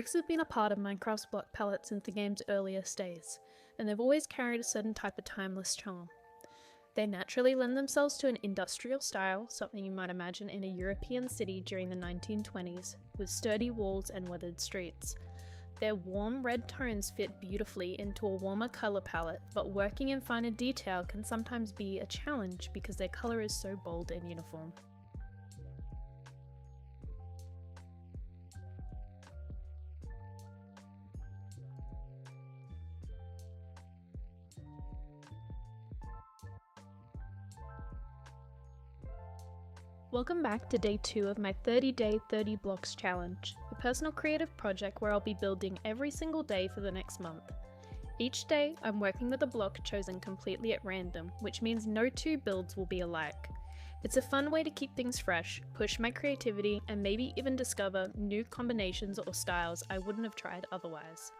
Bricks have been a part of Minecraft's block palette since the game's earliest days, and they've always carried a certain type of timeless charm. They naturally lend themselves to an industrial style, something you might imagine in a European city during the 1920s, with sturdy walls and weathered streets. Their warm red tones fit beautifully into a warmer colour palette, but working in finer detail can sometimes be a challenge because their colour is so bold and uniform. Welcome back to day 2 of my 30-day 30 blocks challenge, a personal creative project where I'll be building every single day for the next month. Each day, I'm working with a block chosen completely at random, which means no two builds will be alike. It's a fun way to keep things fresh, push my creativity, and maybe even discover new combinations or styles I wouldn't have tried otherwise.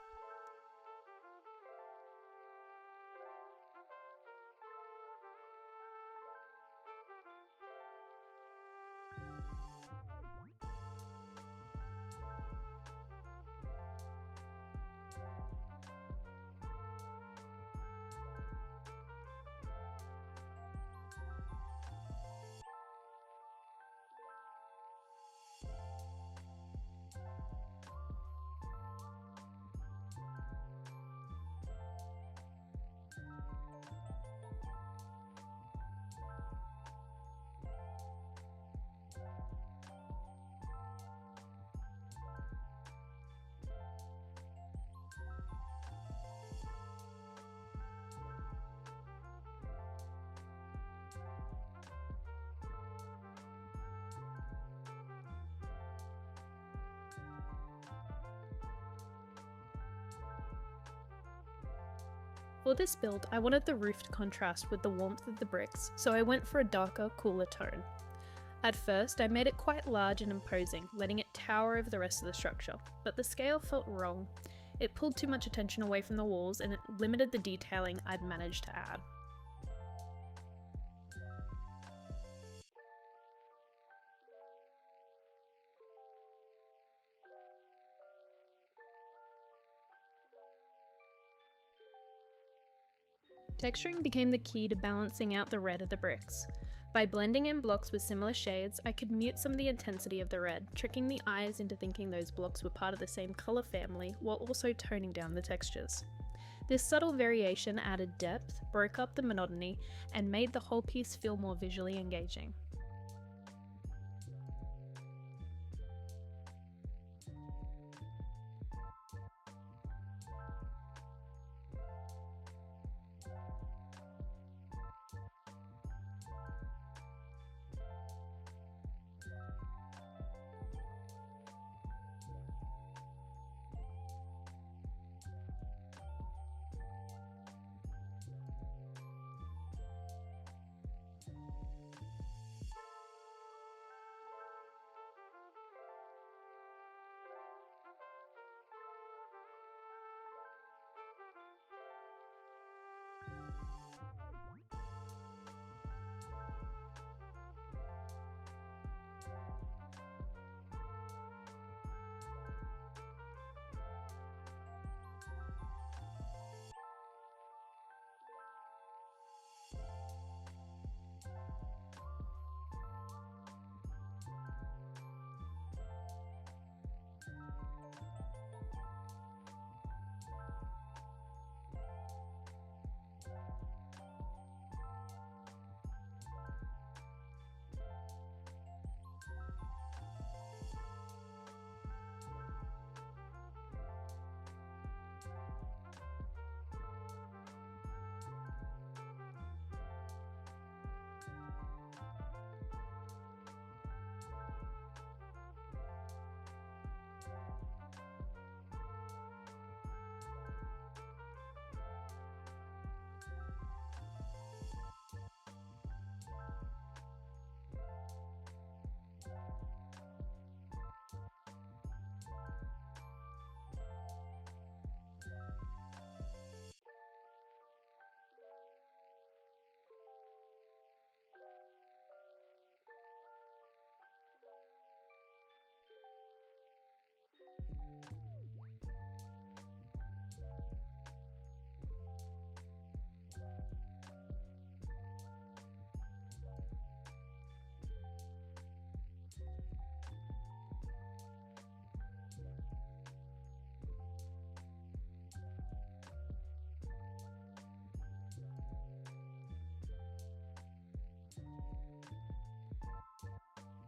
For this build, I wanted the roof to contrast with the warmth of the bricks, so I went for a darker, cooler tone. At first, I made it quite large and imposing, letting it tower over the rest of the structure, but the scale felt wrong. It pulled too much attention away from the walls and it limited the detailing I'd managed to add. Texturing became the key to balancing out the red of the bricks. By blending in blocks with similar shades, I could mute some of the intensity of the red, tricking the eyes into thinking those blocks were part of the same colour family while also toning down the textures. This subtle variation added depth, broke up the monotony, and made the whole piece feel more visually engaging.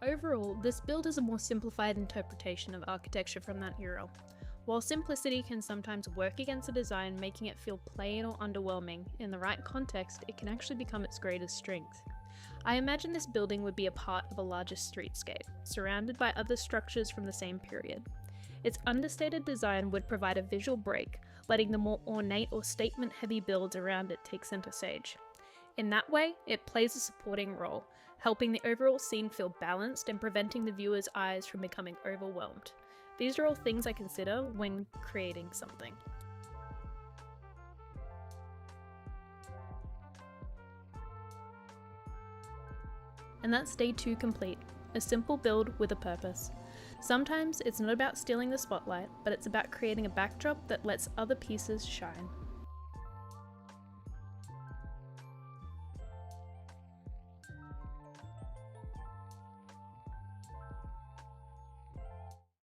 Overall, this build is a more simplified interpretation of architecture from that era. While simplicity can sometimes work against a design, making it feel plain or underwhelming, in the right context, it can actually become its greatest strength. I imagine this building would be a part of a larger streetscape, surrounded by other structures from the same period. Its understated design would provide a visual break, letting the more ornate or statement-heavy builds around it take center stage. In that way, it plays a supporting role, helping the overall scene feel balanced and preventing the viewer's eyes from becoming overwhelmed. These are all things I consider when creating something. And that's day 2 complete, a simple build with a purpose. Sometimes it's not about stealing the spotlight, but it's about creating a backdrop that lets other pieces shine.